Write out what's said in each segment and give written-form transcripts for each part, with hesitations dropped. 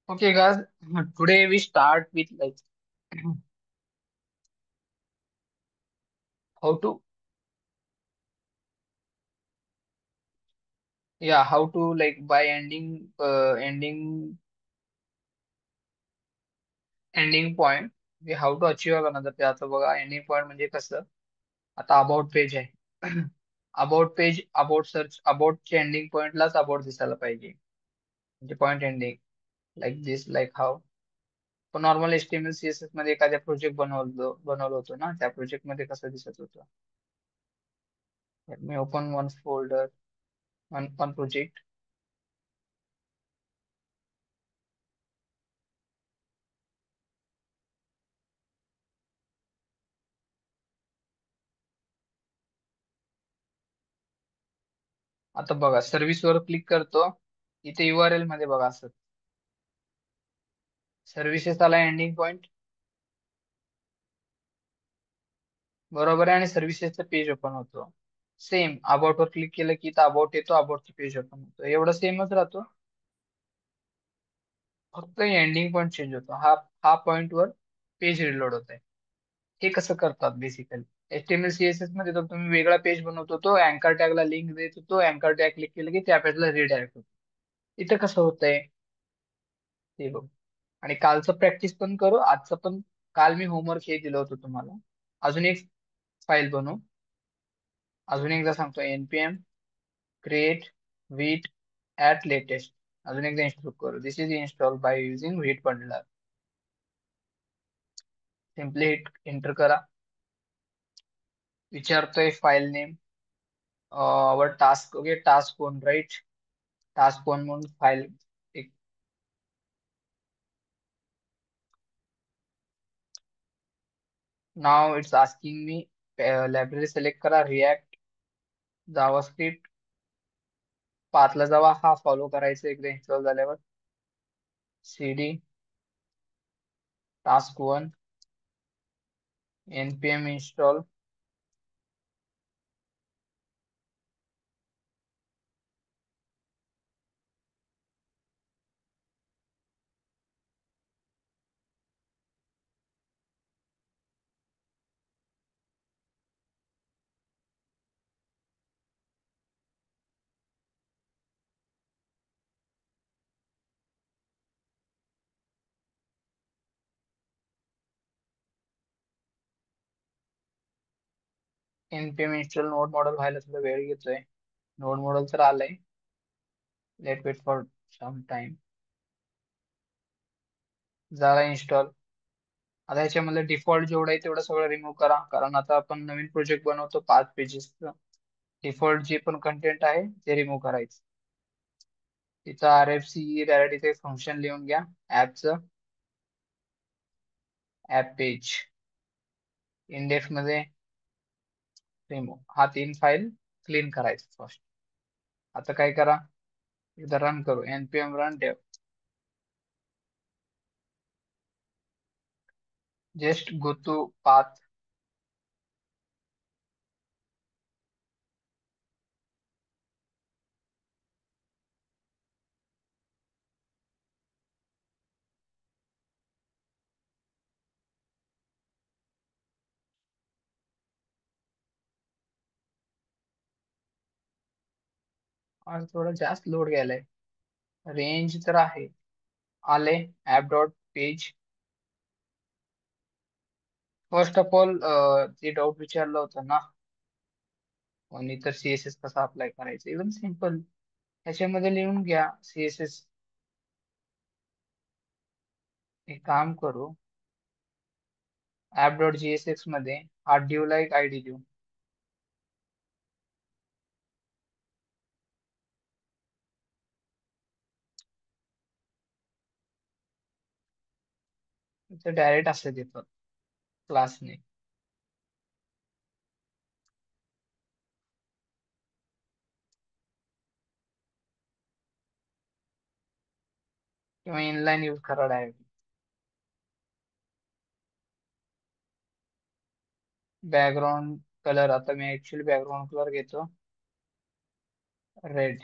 Okay, guys. Today we start with like how to how to like by ending point we how to achieve another ते आता बघा ending point म्हणजे कसं आता about page आहे about page about search अबाउटच्या ending पॉइंटलाच about दिसायला पाहिजे म्हणजे point ending like this like how पण नॉर्मल HTML CSS मध्ये एखाद्या प्रोजेक्ट बनवलं होतो ना त्या प्रोजेक्ट मध्ये कसं दिसत होतं मी open one folder one project आता बघा सर्व्हिस वर क्लिक करतो इथे URL मध्ये बघा असं सर्व्हिसेस आला एंडिंग पॉइंट बरोबर आहे आणि सर्व्हिसेसचं पेज ओपन होतो सेम अबाउट वर क्लिक केलं की इथं अबाउट येतो अबाउटचं पेज ओपन होतो एवढं सेमच राहतो फक्त एंडिंग पॉइंट चेंज होतो हा पॉइंट वर पेज रिलोड होत आहे हे कसं करतात बेसिकली HTML CSS मध्ये तर तुम्ही वेगळा पेज बनवतो तो अँकर टॅगला लिंक देतो तो अँकर टॅग क्लिक केलं की त्या पेजला रिडायरेक्ट होतो इथं कसं होतंय ते बघ आणि कालचं प्रॅक्टिस पण करू आजचं पण काल मी होमवर्क हे दिलं होतं तुम्हाला अजून एक फाईल बनवू अजून एकदा सांगतो npm create with at latest अजून एकदा इन्स्टॉल करू this is install by using Vite bundler simply hit enter करा विचारतोय फाईल नेम वर task okay task one right task one म्हणून फाईल एक नाव it's asking me library select करा रिॲक्ट जावास्क्रिप्ट पाथला जावा हा फॉलो करायचा एकदा इन्स्टॉल झाल्यावर cd task one npm install npm install node module व्हायला थोडा वेळ घेतोय नोड मॉडेल तर आलंय let wait for some time झाला इन्स्टॉल आता ह्याच्यामध्ये डिफॉल्ट जेवढं आहे तेवढं सगळं रिमूव्ह करा कारण आता आपण नवीन प्रोजेक्ट बनवतो 5 पेजेस डिफॉल्ट जे पण कंटेंट आहे ते रिमूव्ह करायचं तिथं RFC डायरेक्ट इथे फंक्शन लिहून घ्या ऍपचं ऍप पेज इंडेक्स मध्ये रिमूव्ह हा 3 फाईल क्लीन करायचं फर्स्ट आता काय करा एकदा रन करू npm run dev just go to path आज थोडं जास्त लोड घ्यायलाय रेंज तर आहे आले app dot page first of all ते डाऊट विचारलं होतं ना आणि तर CSS कसा अप्लाय करायचा एकदम सिम्पल ह्याच्यामध्ये लिहून घ्या CSS एक काम करू ऍप डॉट JSX मध्ये हा डिव ला एक आयडी देऊ इथे डायरेक्ट असं देतात क्लासने किंवा इनलाईन यूज करा डायरेक्ट बॅकग्राऊंड कलर आता मी ऍक्च्युअली बॅकग्राऊंड कलर घेतो रेड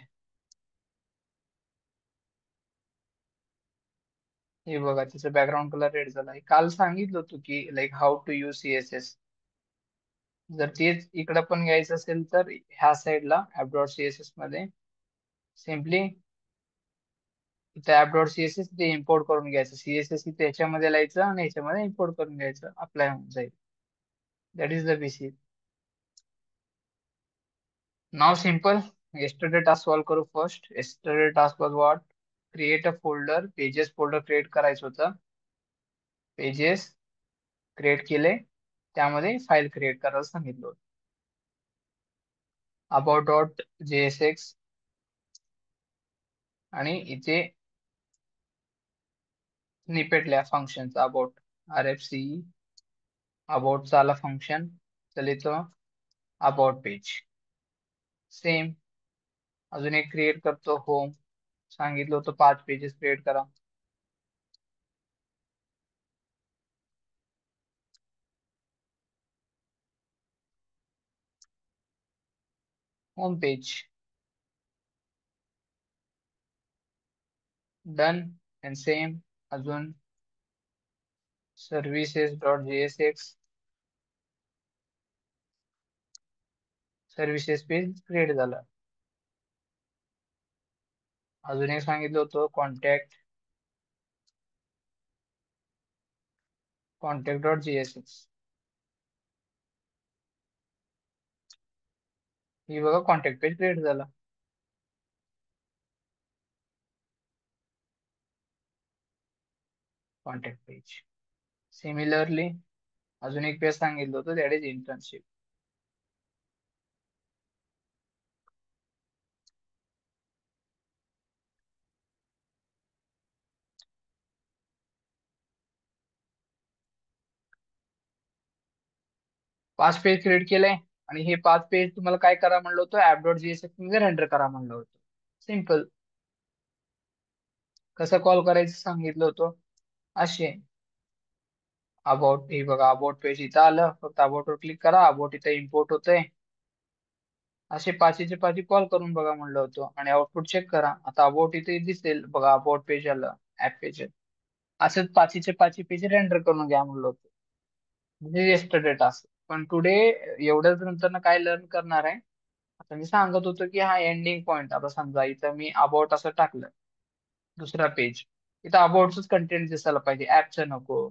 हे बघा तिचं बॅकग्राऊंड कलर रेड झाला. हे काल सांगितलं होतं की like how to use CSS. जर तेच इकडं पण घ्यायचं असेल तर ह्या साईडला ऍप सीएसएस मध्ये सिम्पली इथं ऍप सीएसएस ते इम्पोर्ट करून घ्यायचं. सीएसएस इथे ह्याच्यामध्ये लिहायचं आणि ह्याच्यामध्ये इम्पोर्ट करून घ्यायचं. अप्लाय होऊन जाईल. That is the basic. नाव सिंपल. yesterday task सॉल्व करू first. yesterday task was what? Create a folder. Pages folder create करायचं होतं. पेजेस क्रिएट केले. त्यामध्ये फाईल क्रिएट करायला सांगितलं होतं. अबाउट डॉट जेएसएक्स आणि इथे स्निपेट लिहा फंक्शनचा about. R F C about चा आला फंक्शन. चल इथं अबाउट पेज सेम. अजून एक क्रिएट करतो होम. सांगितलं होतं 5 पेजेस क्रिएट करा. Home page done and same. अजून services dot JSX services page create झालं. अजून एक सांगितलं होतं कॉन्टॅक्ट डॉट जेएसएक्स. ही बघा कॉन्टॅक्ट पेज क्रिएट झाला. कॉन्टॅक्ट पेज सिमिलरली अजून एक पेज सांगितलं होतं that is internship. 5 page create केलंय. आणि हे 5 पेज तुम्हाला काय करा म्हणलं होतं ऍप डॉट जीएसएक्स मध्ये रेंडर करा म्हणलं होतं. सिम्पल. कसं कॉल करायचं सांगितलं होतं. असे अबाउट. हे बघा अबाउट पेज इथं आलं. फक्त अबाउट वर क्लिक करा. अबाउट इथं इम्पोर्ट होतंय. असे पाचीचे पाची कॉल करून बघा म्हणलं होतं आणि आउटपुट चेक करा. आता अबाउट इथे दिसेल बघा. अबाउट पेज आलं. App page. असंच पाचीचे पाची पेज रेंडर करून घ्या म्हणलं होतं. म्हणजे येस्टरडे टास्क. पण टुडे एवढ्याच नंतर काय लर्न करणार आहे. आता मी सांगत होतो की हा एंडिंग पॉइंट. आता समजा इथं मी अबाउट असं टाकलं. दुसरा पेज. इथं अबाउटच कंटेंट दिसायला पाहिजे. ऍपचं नको.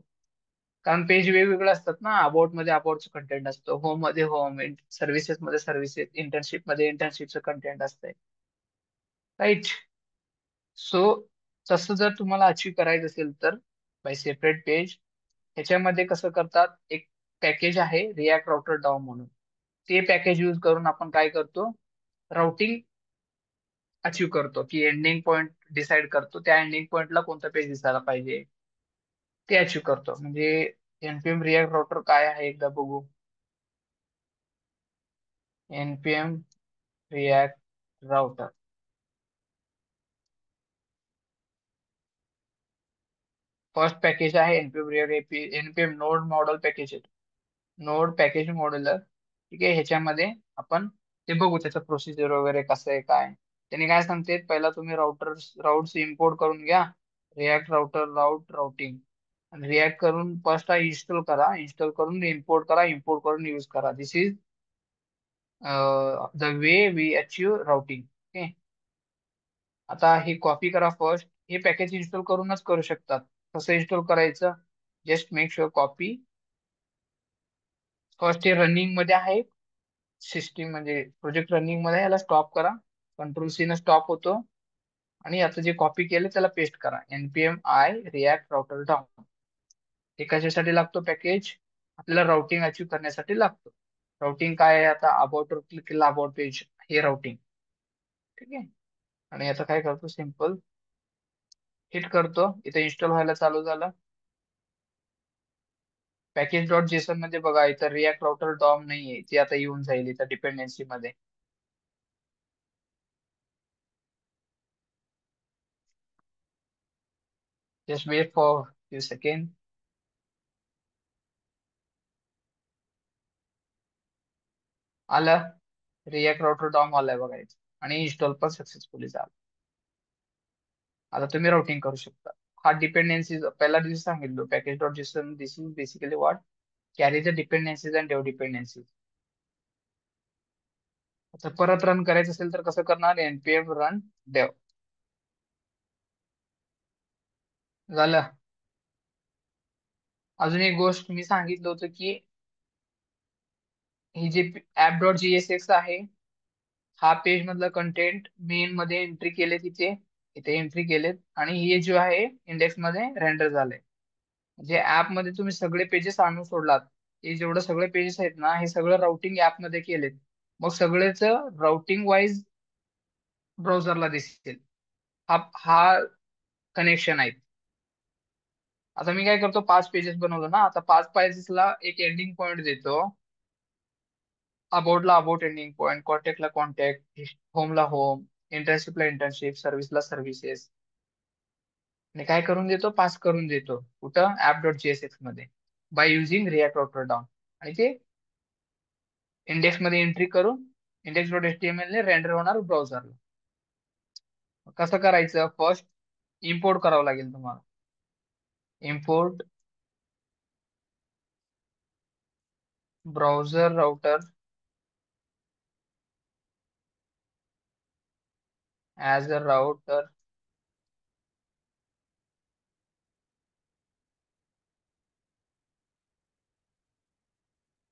कारण पेज वेगवेगळे असतात ना. अबाउट मध्ये अबाउटचं कंटेंट असतं. होम मध्ये होम. सर्व्हिसेस मध्ये सर्व्हिसेस. इंटर्नशिप मध्ये इंटर्नशिपचं कंटेंट असतंय. राईट. सो तसं जर तुम्हाला अचीव करायचं असेल तर बाय सेपरेट पेज ह्याच्यामध्ये कसं करतात. एक पॅकेज आहे रिॲक्ट राउटर डॉम म्हणून. ते पॅकेज यूज करून आपण काय करतो राउटिंग अचीव करतो की एंडिंग पॉइंट डिसाइड करतो. त्या एंडिंग पॉइंटला कोणता पेज दिसायला पाहिजे ते अचीव करतो. म्हणजे एनपीएम रिॲक्ट राउटर काय आहे एकदा बघू. NPM React router first package आहे NPM React NPM node module package. Node package modular. ठीक आहे. ह्याच्यामध्ये आपण ते बघू त्याचं प्रोसिजर वगैरे कसं आहे काय. त्यांनी काय सांगते पहिला तुम्ही राउट्स इम्पोर्ट करून घ्या. रिॲक्ट राउटर राउटिंग आणि रिॲक्ट करून फर्स्ट इन्स्टॉल करा. इन्स्टॉल करून इम्पोर्ट करा. इम्पोर्ट करून यूज करा. This is the way we achieve routing. Okay. आता हे कॉपी करा फर्स्ट. हे पॅकेज इन्स्टॉल करूनच करू शकतात. कसं इन्स्टॉल करायचं. Just make sure copy. First हे रनिंग मध्ये आहे. सिस्टीम म्हणजे प्रोजेक्ट रनिंग मध्ये आहे. याला स्टॉप करा. कंट्रोल सी न स्टॉप होतो. आणि आता जे कॉपी केलं त्याला पेस्ट करा. NPM I react router down. हे कशासाठी लागतो पॅकेज. आपल्याला राउटिंग अचीव करण्यासाठी लागतो. राउटिंग काय आहे आता अबाउट वर क्लिक केला अबाउट पेज हे राउटिंग. ठीक आहे. आणि आता काय करतो सिम्पल हिट करतो. इथे इन्स्टॉल व्हायला चालू झालं. पॅकेज डॉट जेसन मध्ये बघा इथं रिॲक्ट राउटर डॉम नाहीये. ती आता येऊन जाईल इथं डिपेंडन्सी मध्ये. Just wait for few second. आलं. रिॲक्ट राउटर डॉम आलाय बघा इथं. आणि इन्स्टॉल पण सक्सेसफुली झालं. आता तुम्ही राउटिंग करू शकता. हा डिपेंडेन्सीज पहिला दिवशी सांगितलं package dot JSON this is basically what carry the dependencies and dev dependencies. आता परत रन करायचं असेल तर कसं करणार npm रन डेव. झालं. अजून एक गोष्ट मी सांगितलं होतं की ही जे ऍप डॉट जीएसएक्स आहे हा पेज मधलं कंटेंट मेन मध्ये एंट्री केले तिथे इथे एंट्री केलेत आणि हे जो आहे इंडेक्स मध्ये रेंडर झालंय. जे ऍप मध्ये तुम्ही सगळे पेजेस आणून सोडलात हे जेवढं सगळे पेजेस आहेत ना हे सगळं राउटिंग ऍप मध्ये केलेत. मग सगळेच राउटिंग वाईज ब्राउझरला दिसतील. हा हा कनेक्शन आहे. आता मी काय करतो 5 पेजेस बनवलं ना आता 5 पेजेसला एक एंडिंग पॉइंट देतो. अबाउटला अबाउट एंडिंग पॉइंट, कॉन्टॅक्टला कॉन्टॅक्ट, होमला होम, इंटर्नशिपला इंटर्नशिप, सर्व्हिसला सर्व्हिसेस आणि काय करून देतो पास करून देतो कुठं ऍप डॉट जीएसएक्स मध्ये by using React auto down आणि ते इंडेक्स मध्ये एंट्री करून इंडेक्स डॉट एचटीएमएल ने रेंडर होणार ब्राउझरला. कसं करायचं फर्स्ट इम्पोर्ट करावं लागेल तुम्हाला. Import browser router as a router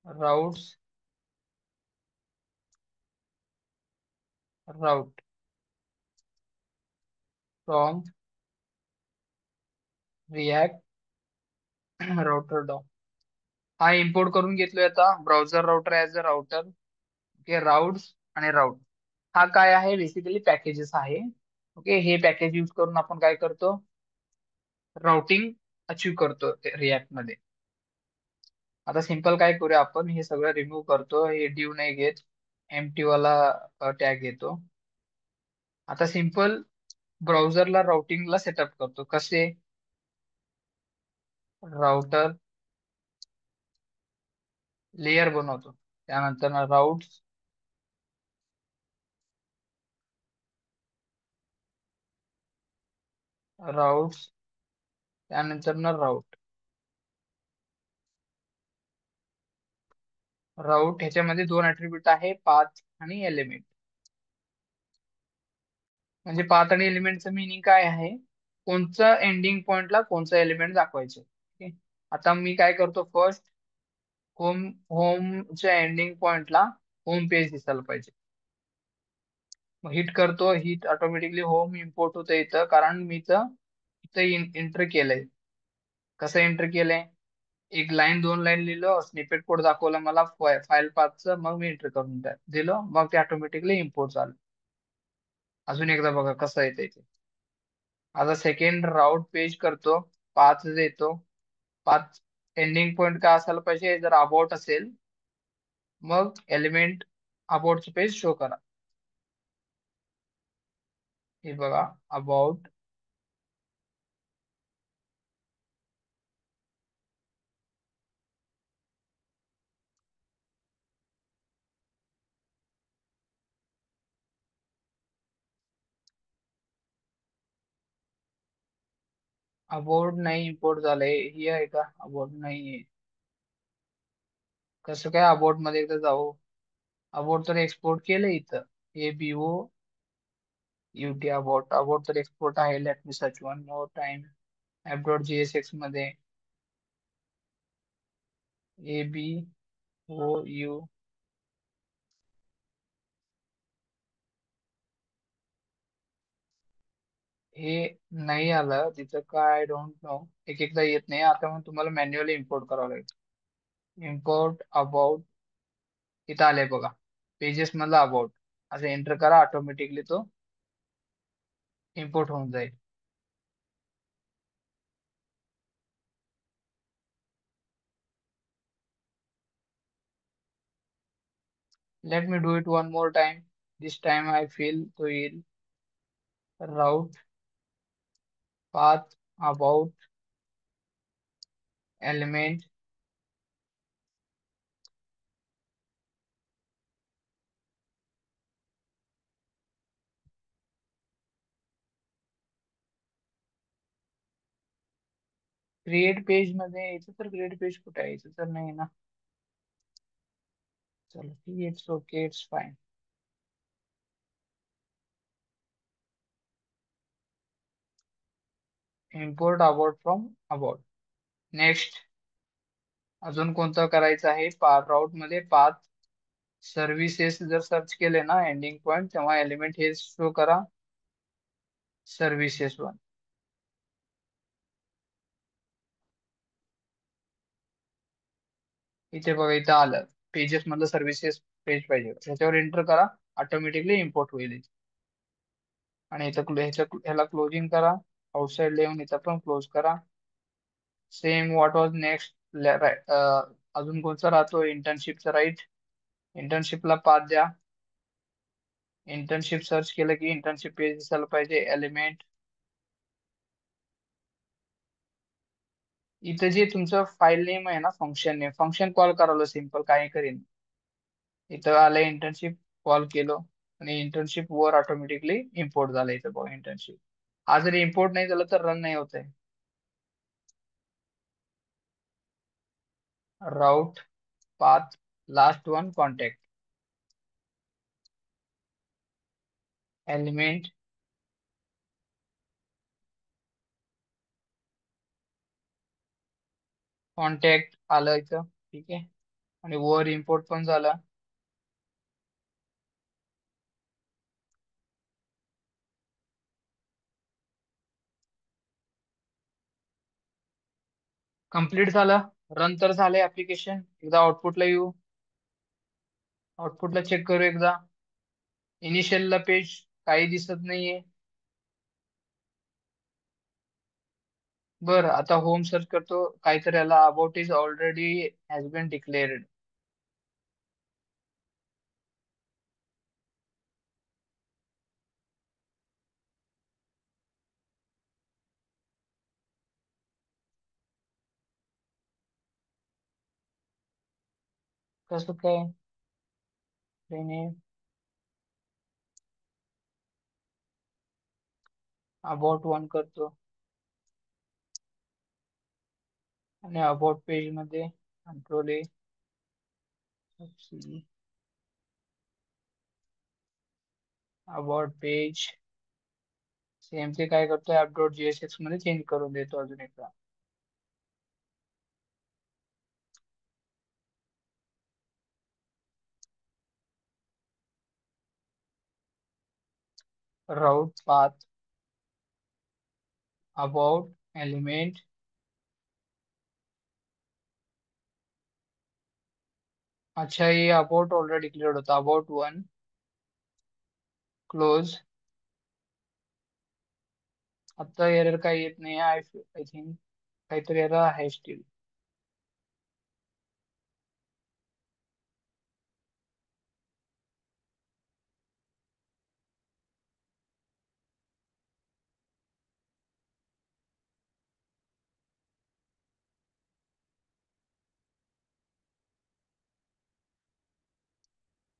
routes route from react router down. हा इम्पोर्ट करून घेतलोय आता browser router as a router. Okay routes आणि राउट हा काय आहे बेसिकली पॅकेजेस आहे. ओके हे पॅकेज यूज करून आपण काय करतो राउटिंग अचीव करतो रिॲक्ट मध्ये. आता सिंपल काय करूया आपण हे सगळं रिमूव्ह करतो हे डिव नाही घेत एम्प्टी वाला टॅग घेतो. आता सिंपल ब्राउझरला राउटिंगला सेटअप करतो कसे राउटर लेयर बनवतो त्यानंतर राउट्स त्यानंतर राउट राउट ह्याच्यामध्ये 2 ऍट्रिब्यूट आहे पाथ आणि एलिमेंट. म्हणजे पाथ आणि एलिमेंटचं मिनिंग काय आहे कोणचं एंडिंग पॉइंटला कोणचं एलिमेंट दाखवायचं. ओके आता मी काय करतो फर्स्ट होम होमच्या एंडिंग पॉइंटला होम पेज दिसायला पाहिजे. मग हिट करतो हिट ऑटोमॅटिकली होम इम्पोर्ट होतं इथं कारण मी इथं एंटर केलंय. कसं एंटर केलंय एक लाईन 2 लाईन लिहिलं स्निपेट कोड दाखवला मला फाईल पाथचं मग मी एंटर करून दिलं मग ते ऑटोमॅटिकली इम्पोर्ट झालं. अजून एकदा बघा कसं येते ते. आता सेकंड राऊट पेज करतो 5 देतो 5 एंडिंग पॉइंट काय असायला पाहिजे जर अबाउट असेल मग एलिमेंट अबाउटचं पेज शो करा. हे बघा अबाउट अबाउट नाही इम्पोर्ट झालंय ही आहे का अबाउट नाहीये. कसं काय अबाउट मध्ये एकदा जाऊ अबाउट तर एक्सपोर्ट केलंय इथं ABO UT अबाउट अबाउट तर एक्सपोर्ट आहे let me search one more time app dot JSX मध्ये ABOU हे नाही आलं तिथं काय डोंट नो एक एकदा येत नाही आता मग तुम्हाला मॅन्युअली इम्पोर्ट करावं लागेल. इम्पोर्ट अबाउट इथं आलंय बघा पेजेस मधला अबाउट असं एंटर करा ऑटोमॅटिकली तो इम्पोर्ट होऊन जाईल. Let me do it one more time this time I feel तो येईल. Route path about element create page मध्ये इथं तर क्रिएट पेज कुठे आहे? इथं तर नाही ना. चलो ठीक आहे, it's okay, it's fine. Import about from about. Next अजून कोणतं करायचं आहे? पार राऊट मध्ये पाथ सर्व्हिसेस जर सर्च केले ना एंडिंग पॉइंट, तेव्हा एलिमेंट हे शो करा, सर्व्हिसेस वन. इथे बघा, इथं आलं पेजेस मधलं सर्व्हिसेस पेज पाहिजे, त्याच्यावर एंटर करा, ऑटोमॅटिकली इम्पोर्ट होईल इथे. आणि इथं ह्याला क्लोजिंग करा, आउटसाइड येऊन इथं पण क्लोज करा. Same what was next. अजून कोणता राहतो? इंटर्नशिपचा राईट. इंटर्नशिपला पाथ द्या. इंटर्नशिप सर्च केलं की इंटर्नशिप पेज दिसायला पाहिजे. एलिमेंट, इथं जे तुमचं फाईल नेम आहे ना, फंक्शन नेम, फंक्शन कॉल करावं सिम्पल, काही करीन. इथं आलं इंटर्नशिप, कॉल केलं आणि इंटर्नशिप वर ऑटोमॅटिकली इम्पोर्ट झालं. इथं बघा इंटर्नशिप. हा जर इम्पोर्ट नाही झालं तर रन नाही होत आहे. Route, path, last one, contact. Element, contact आलं इथं, ठीक आहे. आणि वर इम्पोर्ट पण झालं. कम्प्लीट झालं. रन तर झालंय ऍप्लिकेशन. एकदा आउटपुटला येऊ, आउटपुटला चेक करू एकदा. इनिशियलला पेज काही दिसत नाहीये. बरं, आता होम सर्च करतो, काहीतरी याला about is already has been declared. कसं काय? अबाउट वन करतो आणि अबाउट पेज मध्ये control A, about page. Same ते काय करतोय, अपडोट JSX मध्ये चेंज करून देतो अजून एकदा. राउट, पाथ, अबाउट, एलिमेंट. अच्छा, ये अबाउट ऑलरेडी डिक्लेअर्ड होता. About one, close. आता एरर काही येत नाही. आय थिंक काहीतरी एरर आहे स्टील.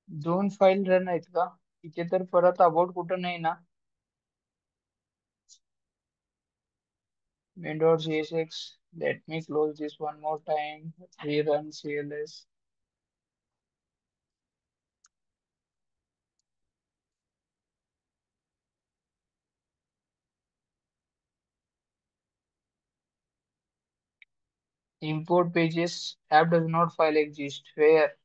दोन फाईल रन आहेत का इथे? तर परत अबाउट कुठं नाही ना. main.jsx. Let me close this one more time. Rerun CLS. Import pages. App does not file exist. Where?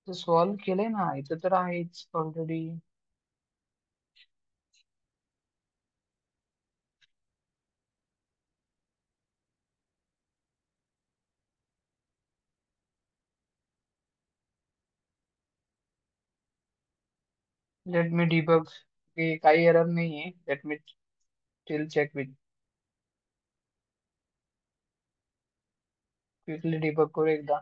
तर सॉल्व केलंय ना, इथं तर आहेच ऑलरेडी. Let me debug. काही एरर नाहीये. Let me still check with, quickly debug करू एकदा.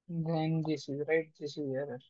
then this is right, this is error.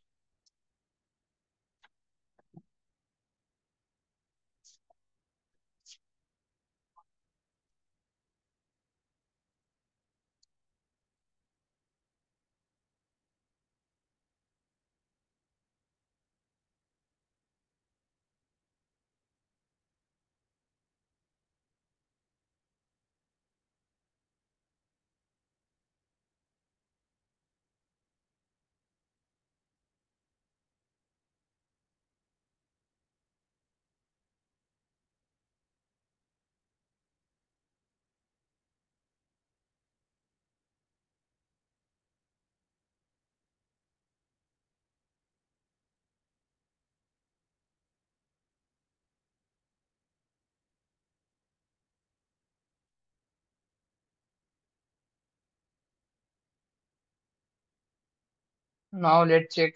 Now let's check.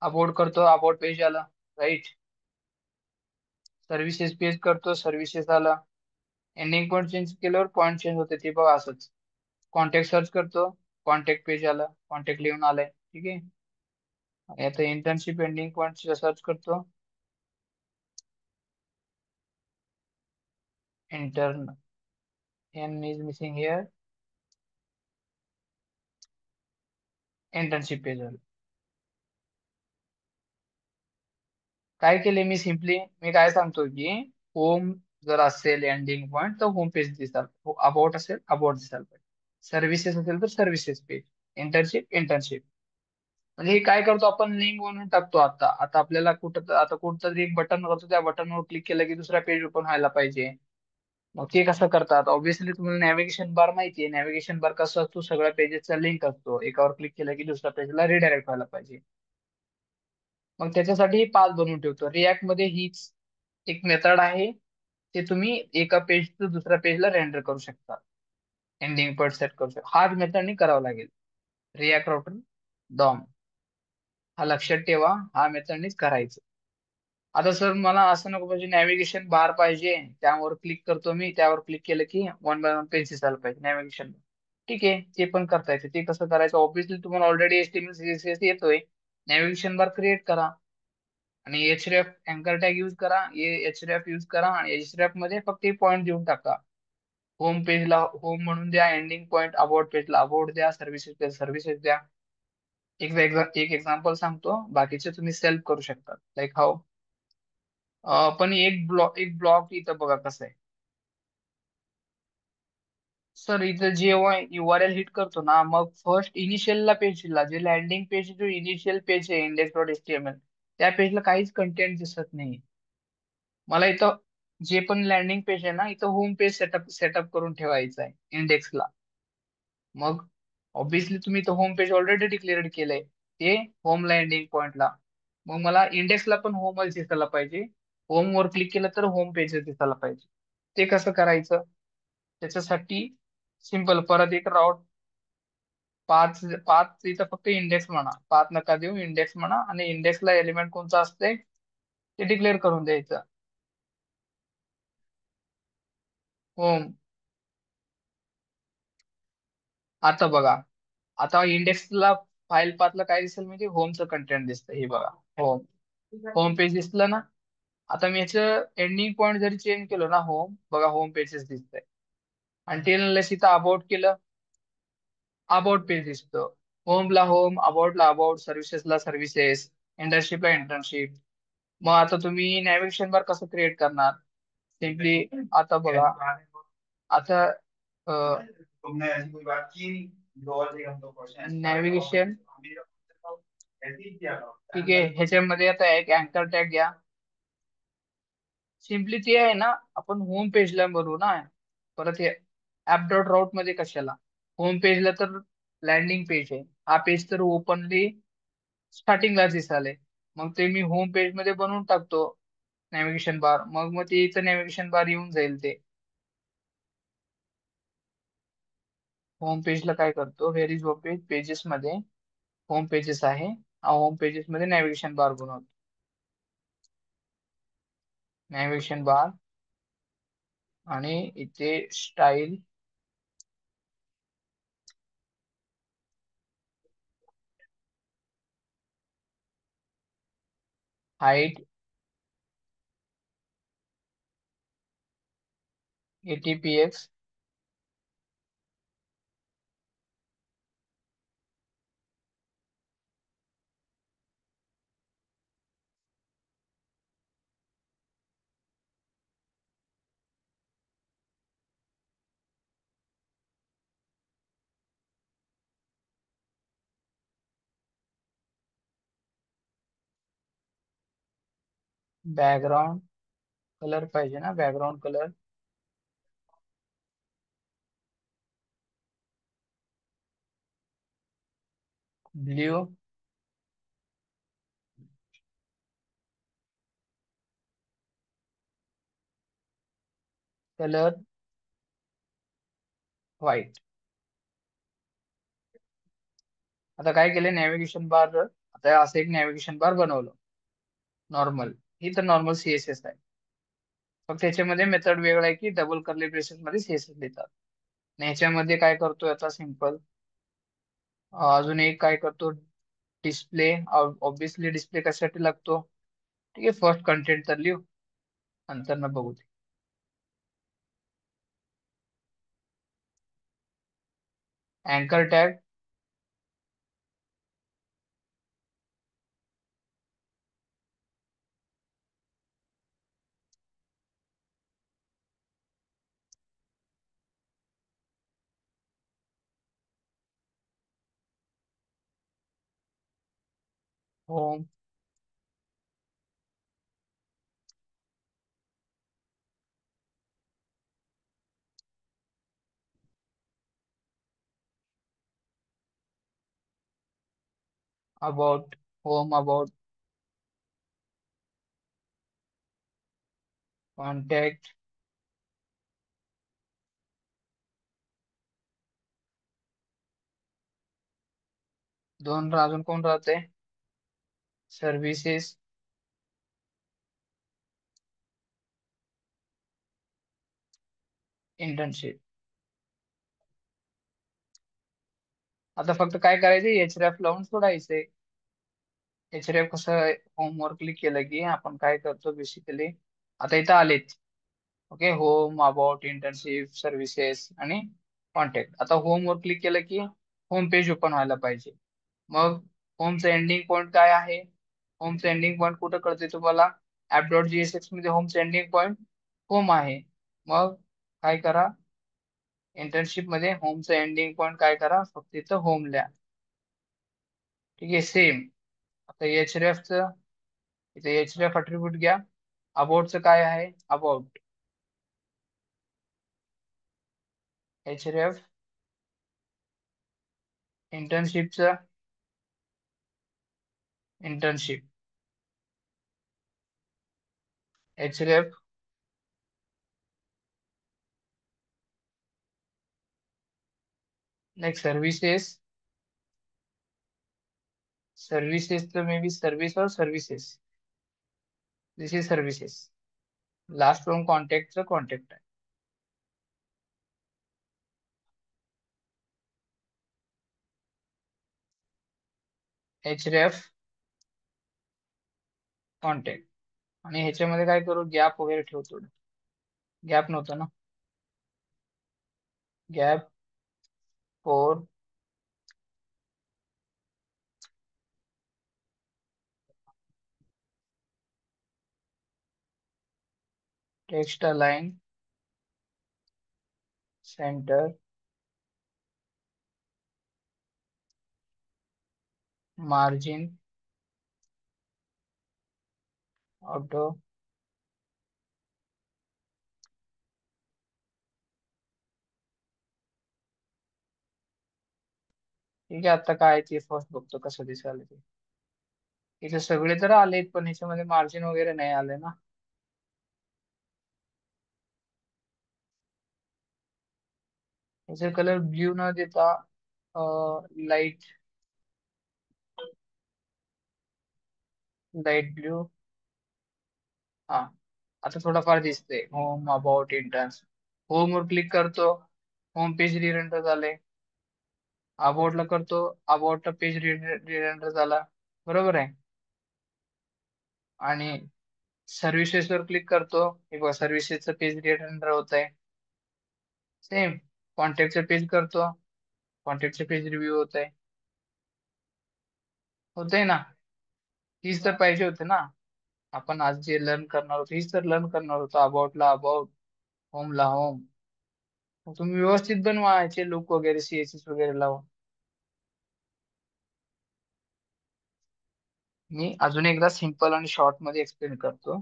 About करतो, अबाउट पेज आला, राईट. सर्व्हिसेस पेज करतो, सर्व्हिसेस आला. एंडिंग पॉईंट चेंज केल्यावर point change होते, ते बघा असंच. कॉन्टॅक्ट सर्च करतो, कॉन्टॅक्ट पेज आला, कॉन्टॅक्ट लिहून आलाय, ठीक आहे. आणि आता इंटर्नशिप एंडिंग पॉईंट सर्च करतो, intern N is missing here, internship page आलं. काय केले मी, सिम्पली मी काय सांगतो की होम जर असेल एंडिंग पॉईंट तर होम पेज दिसाल, अबाउट असेल अबाउट दिसायला पाहिजे, सर्व्हिसेस असेल तर सर्व्हिसेस पेज, इंटर्नशिप इंटर्नशिप. म्हणजे हे काय करतो आपण, लिंक बनवून टाकतो. आता आता आपल्याला कुठं तरी एक बटन करतो, त्या बटनवर क्लिक केलं की दुसरा पेज ओपन व्हायला पाहिजे. मग ते कसं करतात, ऑब्व्हियसली तुम्हाला नॅव्हिगेशन बार माहिती आहे. नॅव्हिगेशन बार कसं असतो, सगळ्या पेजेसचा लिंक असतो, एकावर क्लिक केलं की दुसऱ्या पेजला रिडायरेक्ट व्हायला पाहिजे. मग त्याच्यासाठी पाथ बनवून ठेवतो. रिॲक्ट मध्ये हीच एक मेथड आहे, ते तुम्ही एका पेज टू दुसऱ्या पेजला रेंडर करू शकता, एंडिंग पॉईंट सेट करू शकता. हाच मेथडनी करावं लागेल. रिॲक्ट राउटर डॉम, हा लक्षात ठेवा, हा मेथडनीच करायचं. आता सर मला असं नको पाहिजे, नॅव्हिगेशन बार पाहिजे, त्यावर क्लिक करतो मी, त्यावर क्लिक केलं की वन बाय वन पेज दिसायला पाहिजे नॅव्हिगेशन. ठीक आहे, ते पण करता येते. ते कसं करायचं, ऑब्व्हियसली तुम्हाला ऑलरेडी HTML CSS येतोय. नॅव्हिगेशन बार क्रिएट करा आणि href अँकर टॅग यूज करा, href यूज करा आणि href मध्ये फक्त पॉईंट देऊन टाका. होम पेजला होम म्हणून द्या, एंडिंग पॉईंट अबाउट पेजला अबाउट द्या, सर्व्हिसेस सर्व्हिसेस द्या. एक एक्झाम्पल सांगतो, बाकीचे तुम्ही सेल्फ करू शकता, लाईक हाऊ. पण एक ब्लॉक इथं बघा कसं आहे. सर इथं जेव्हा URL हिट करतो ना, मग फर्स्ट इनिशियलला पेजला जे लँडिंग पेज, जो इनिशियल पेज आहे index.html, त्या पेजला काहीच कंटेंट दिसत नाही. मला इथं जे पण लँडिंग पेज आहे ना, इथं होम पेज सेटअप सेटअप करून ठेवायचं आहे इंडेक्सला. मग ऑब्विसली तुम्ही तर होम पेज ऑलरेडी डिक्लेअर केलंय, ते होम लँडिंग पॉइंटला. मग मला इंडेक्सला पण होमच दिसायला पाहिजे. होम वर क्लिक केलं तर होम पेज दिसायला पाहिजे. ते कसं करायचं, त्याच्यासाठी सिंपल परत एक राऊट, पाच पाच इथं फक्त इंडेक्स म्हणा, पाच नका देऊ, इंडेक्स म्हणा आणि इंडेक्सला एलिमेंट कोणतं असते ते डिक्लेअर करून द्यायचं, होम. आता बघा, आता इंडेक्सला फाईल पाथला काय दिसेल म्हणजे होमचं कंटेंट दिसतं, हे बघा, होम. होम पेज दिसलं ना. आता मी याचं एंडिंग पॉईंट जरी चेंज केलं ना, होम बघा होम पेजेस दिसतंय. आणि टेलनेस इथं अबाउट केलं, अबाउट पेज दिसतो. होमला होम, अबाउटला अबाउट, सर्व्हिसेसला सर्व्हिसेस, इंटर्नशिपला इंटर्नशिप. मग आता तुम्ही नॅव्हिगेशन बार कसं क्रिएट करणार, सिम्पली आता बघा, आता नॅव्हिगेशन, ठीक आहे, ह्याच्यामध्ये आता एक अँकर टॅग घ्या. सिम्पली ते आहे ना, आपण होम पेजला बनवू ना. परत हे ऍप डॉट राऊट मध्ये कशाला, होम पेजला तर लँडिंग पेज आहे, हा पेज तर ओपनली स्टार्टिंगला दिसाले. मग ते मी होम पेज मध्ये बनवून टाकतो नॅव्हिगेशन बार, मग मग ते इथं नॅव्हिगेशन बार येऊन जाईल. ते होम पेजला काय करतो, where is home page, pages मध्ये होम पेजेस आहे, हा होम पेजेस मध्ये नॅव्हिगेशन बार बनवतो, नॅव्हिगेशन बार. आणि इथे style height 80 px, background colour पाहिजे ना, background colour blue, colour white. आता काय केले, नॅव्हिगेशन बार, आता असं एक नॅव्हिगेशन बार बनवलं नॉर्मल. ही तर नॉर्मल सीएसएस आहे, फक्त त्याच्यामध्ये मेथड वेगळा आहे की डबल कर्ली ब्रेसेस मध्ये सीएसएस देतात. आणि ह्याच्यामध्ये काय करतो आता सिंपल, अजून एक काय करतो, डिस्प्ले. ऑब्विसली डिस्प्ले कशासाठी लागतो, ठीक आहे, फर्स्ट कंटेंट तर लिहू, नंतर ना बघू ते. अँकर tag, home, about, home about, contact, दोन अजून कोण राहते, सर्व्हिसेस, इंटर्नशिप. आता फक्त काय करायचं, एचरेफ लावून सोडायचंय. एचरेफ कसं, होमवर्क क्लिक केलं की आपण काय करतो बेसिकली, आता इथं आलेच. Okay, home about internship services आणि कॉन्टॅक्ट. आता होम वर क्लिक केलं की होम पेज ओपन व्हायला पाहिजे. मग होमचं एंडिंग पॉइंट काय आहे, होमचं एंडिंग पॉइंट कुठं कळते तुम्हाला, ऍप.jsx मध्ये होमचं एंडिंग पॉइंट होम आहे. मग काय करा, इंटर्नशिप मध्ये होमचं एंडिंग पॉइंट काय करा, फक्त इथं होम लिहा. ठीक आहे, सेम. आता च इथे एचरेफ अट्रिब्यूट घ्या. अबाउटचं काय आहे, अबाउट एचरेफ. इंटर्नशिपचं internship, href. Next services, services तो may be service or services, this is services. Last from कॉन्टॅक्टचं कॉन्टॅक्ट आहे, एचरेफ कॉन्टॅक्ट. आणि ह्याच्यामध्ये काय करू, गॅप वगैरे ठेवतो. गॅप नव्हतं ना, gap four, text align, centre, margin, auto. ठीक आहे, आता काय ते फर्स्ट बघतो कसं दिसायला ते. इथे सगळे तर आलेत पण ह्याच्यामध्ये मार्जिन वगैरे नाही आले ना. ह्याचा कलर ब्ल्यू न देता लाईट, लाईट ब्ल्यू. हा, आता थोडाफार दिसते, होम अबाउट इंटर्न्स. होम वर क्लिक करतो, होम पेज रिरेंडर झाले. अबाउट ला करतो, अबाउट ला पेज रिरेंडर झाला. बरोबर आहे. आणि सर्व्हिसेसवर क्लिक करतो. हे बघा सर्व्हिसेसचं पेज रेंडर होत आहे. सेम कॉन्टॅक्टचं पेज करतो. कॉन्टॅक्टचे पेज रिव्ह्यू होत आहे. होतंय ना. हीच तर पाहिजे होते ना. आपण आज जे लर्न करणार होतो हीच तर लर्न करणार होतो. अबाउटला अबाउट, होमला होम. तुम्ही व्यवस्थित बनवा याचे लूक वगैरे सीएसएस वगैरे लावून. मी अजून एकदा सिंपल आणि शॉर्ट मध्ये एक्सप्लेन करतो.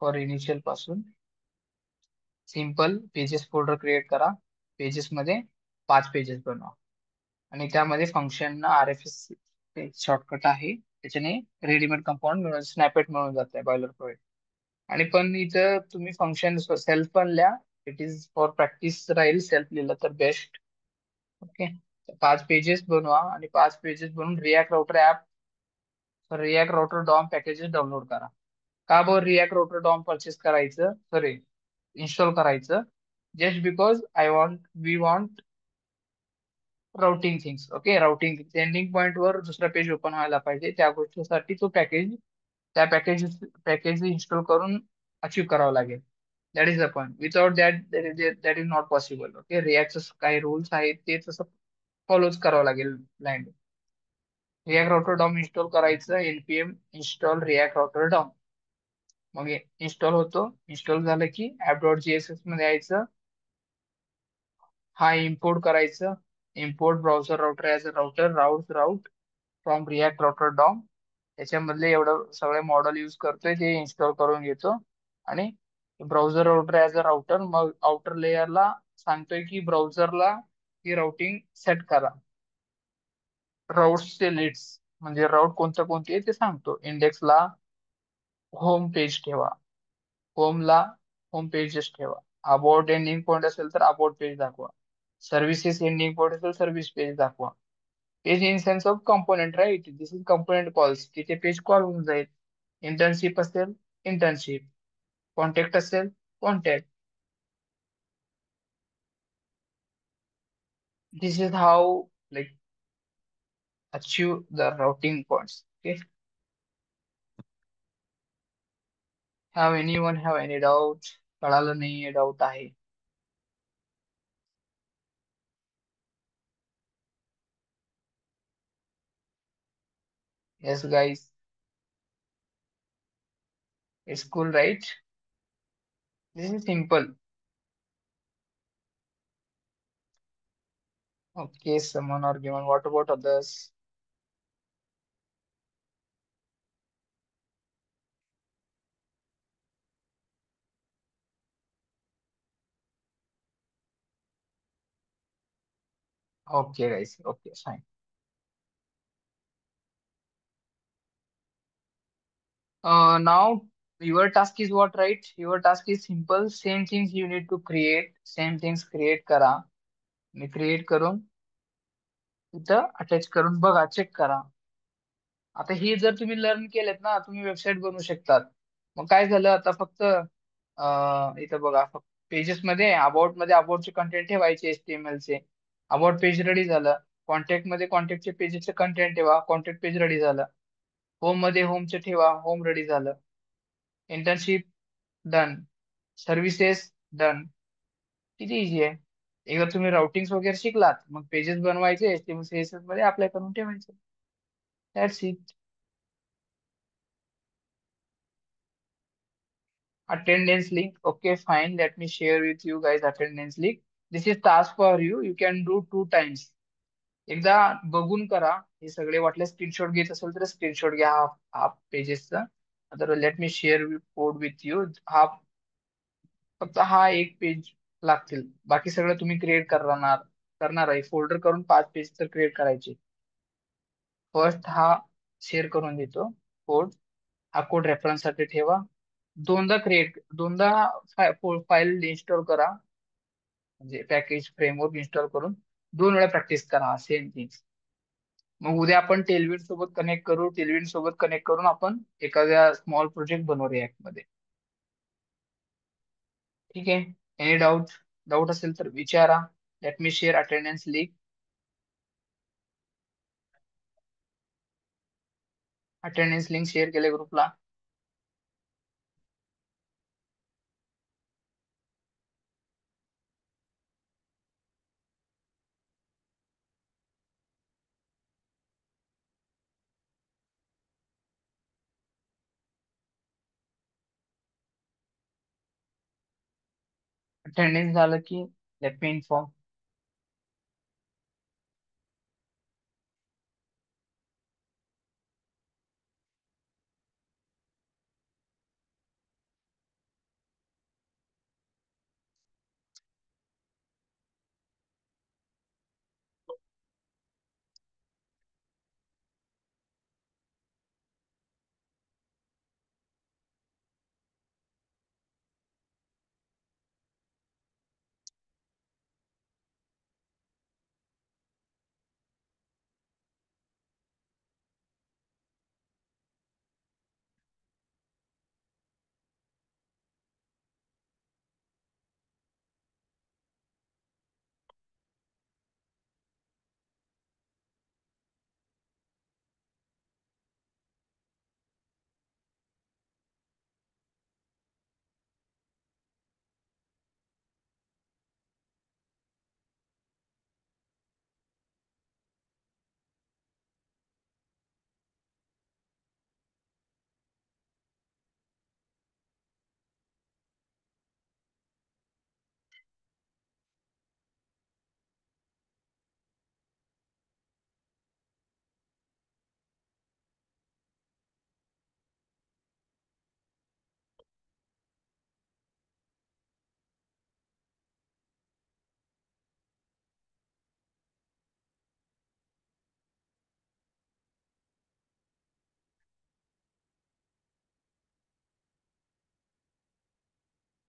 फॉर इनिशियल पासून सिंपल पेजेस फोल्डर क्रिएट करा. पेजेस मध्ये 5 पेजेस बनवा आणि त्यामध्ये function R F S shortcut आहे. त्याच्याने रेडीमेड कंपाऊंड मिळून स्नॅपेट मिळून जात आहे बॉयलर पॉईंट. आणि पण इथं तुम्ही फंक्शन सेल्फ पण लिहा. इट इज फॉर प्रॅक्टिस राहील. सेल्फ लिहिलं तर बेस्ट. ओके. 5 पेजेस बनवा आणि 5 पेजेस बनवून react router DOM packages download करा. का बरं रिॲक्ट राउटर डॉम परचेस करायचं, सॉरी इन्स्टॉल करायचं? Just because we want routing things. Okay, routing ending point वर दुसरा पेज ओपन व्हायला पाहिजे. त्या गोष्टीसाठी तो त्या पॅकेज इन्स्टॉल करून अचीव करावं लागेल. That is the point. Without that is not possible. Okay, रिॲक्टचे काही रूल्स आहेत ते तसं फॉलोच करावं लागेल blind. React router DOM install करायचं. npm install React router DOM. मग इन्स्टॉल होतो. इन्स्टॉल झालं की app.js मध्ये यायचं. हा इम्पोर्ट करायचं. Import browser router as a route from React router DOM. त्याच्यामधले एवढं सगळे मॉडेल यूज करतोय ते इन्स्टॉल करून घेतो. आणि browser router as a router, मग आउटर लेयरला सांगतोय की ब्राउझरला ही राउटिंग सेट करा. राउट्सचे लिस्ट म्हणजे राउट कोणतं कोणती आहे ते सांगतो. इंडेक्सला होम पेज ठेवा. होमला होम पेजेस ठेवा. अबाउट एंडिंग पॉईंट असेल तर अबाउट पेज दाखवा. सर्व्हिसेस एंडिंग पॉईंट असेल सर्व्हिस पेज दाखवा. Page in sense of component, right? This is component calls. तिथे पेज कॉल होऊन जाईल. इंटर्नशिप असेल इंटर्नशिप, कॉन्टॅक्ट असेल contact. This is how like achieve the routing points. Okay. Have any doubt? कळालं नाही? Doubt आहे? Yes guys, it's cool right. This is simple. Okay, someone or given. What about others? Okay, guys. Okay, fine. Now your task is what, right? Your task is simple. Same things you need to create. Same things create करा. मी create करून इथं attach करून बघा, check करा. आता हे जर तुम्ही लर्न केलेत ना, तुम्ही वेबसाईट बनवू शकतात. मग काय झालं आता फक्त इथं बघा, पेजेस मध्ये अबाउटचे कंटेंट ठेवायचे HTML चे. अबाउट पेज रेडी झालं. कॉन्टॅक्ट मध्ये कॉन्टॅक्टचे पेजेसचे कंटेंट ठेवा. कॉन्टॅक्ट पेज रेडी झालं. होम मध्ये होमचे ठेवा. होम रेडी झालं. Internship done. Services done. किती इझी आहे. एकदा तुम्ही राउटिंग वगैरे शिकलात, मग पेजेस बनवायचे HTML CSS मध्ये अप्लाय करून ठेवायचे. That's it. Attendance link. Okay, fine. Let me share with you guys attendance link. This is task for you. You can do 2 times. एकदा बघून करा. हे सगळे वाटले स्क्रीनशॉट घेत असेल तर स्क्रीनशॉट घ्या हा पेजेसचा. तर let me share code with you. फक्त हा एक पेज लागतील. बाकी सगळं तुम्ही क्रिएट करणार आहे. फोल्डर करून 5 पेज तर क्रिएट करायचे. फर्स्ट हा शेअर करून देतो कोड. हा कोड रेफरन्स साठी ठेवा. दोनदा फाईल इन्स्टॉल करा. म्हणजे पॅकेज फ्रेमवर्क इन्स्टॉल करून 2 वेळा प्रॅक्टिस करा सेम थिंग्स. मग उद्या आपण टेलविन सोबत कनेक्ट करू. टेलविन सोबत कनेक्ट करून आपण एखाद्या स्मॉल प्रोजेक्ट बनवू रिॲक्ट मध्ये. ठीक आहे. एनी डाऊट असेल तर विचारा. Let me share attendance link. Attendance link share केले ग्रुपला. अटेंडेन्स झालं की लेट मी इन्फॉर्म